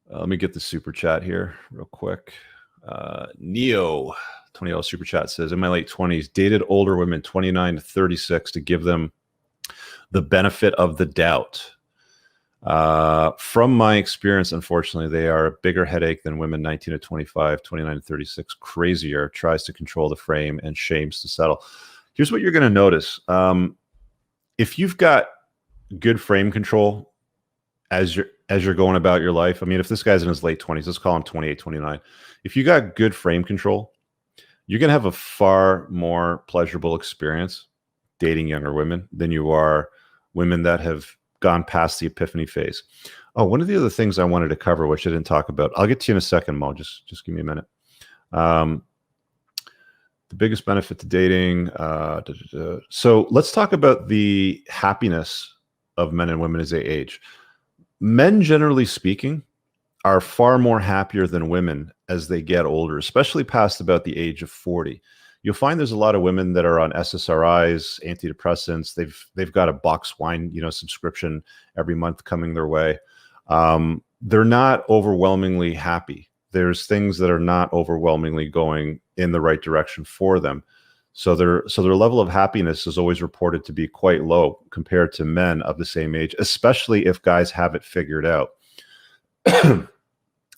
Let me get the super chat here real quick. Neo, $20 super chat says, in my late 20s, dated older women 29 to 36 to give them the benefit of the doubt. From my experience, unfortunately, they are a bigger headache than women 19 to 25, 29 to 36, crazier, tries to control the frame and shames to settle. Here's what you're going to notice. If you've got good frame control as you're going about your life, I mean, if this guy's in his late 20s, let's call him 28, 29. If you got good frame control, you're going to have a far more pleasurable experience dating younger women than you are women that have gone past the epiphany phase. Oh, one of the other things I wanted to cover, which I didn't talk about, I'll get to you in a second, Mo. Just give me a minute. The biggest benefit to dating. So let's talk about the happiness of men and women as they age. Men, generally speaking, are far more happier than women as they get older, especially past about the age of 40. You'll find there's a lot of women that are on SSRIs, antidepressants. They've got a box wine, subscription every month coming their way. They're not overwhelmingly happy. There's things that are not overwhelmingly going in the right direction for them. So their level of happiness is always reported to be quite low compared to men of the same age, especially if guys have it figured out.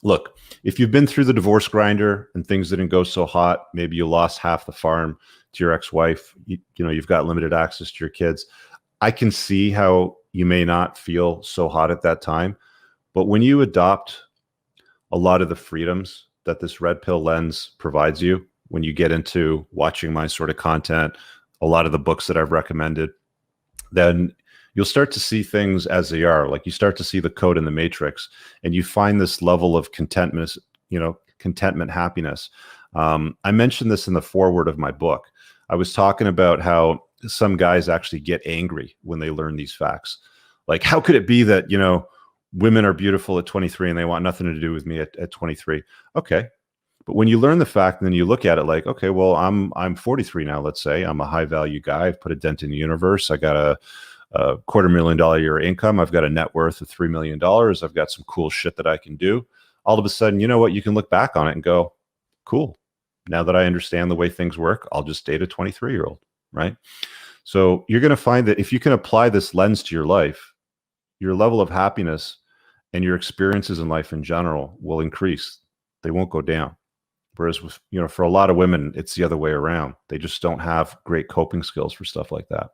Look, if you've been through the divorce grinder and things didn't go so hot, maybe you lost half the farm to your ex-wife, you've got limited access to your kids. I can see how you may not feel so hot at that time. But when you adopt a lot of the freedoms that this red pill lens provides you, when you get into watching my sort of content, a lot of the books that I've recommended, then you'll start to see things as they are. Like you start to see the code in the matrix, and you find this level of contentment, happiness. I mentioned this in the foreword of my book. I was talking about how some guys actually get angry when they learn these facts. Like, how could it be that, women are beautiful at 23 and they want nothing to do with me at 23? Okay. But when you learn the fact and then you look at it like, okay, well, I'm 43 now, let's say. I'm a high value guy. I've put a dent in the universe. I got a $250,000 a year income. I've got a net worth of $3 million. I've got some cool shit that I can do. All of a sudden, you know what? You can look back on it and go, cool. Now that I understand the way things work, I'll just date a 23-year-old, right? So you're going to find that if you can apply this lens to your life, your level of happiness and your experiences in life in general will increase. They won't go down. Whereas, for a lot of women, it's the other way around. They just don't have great coping skills for stuff like that.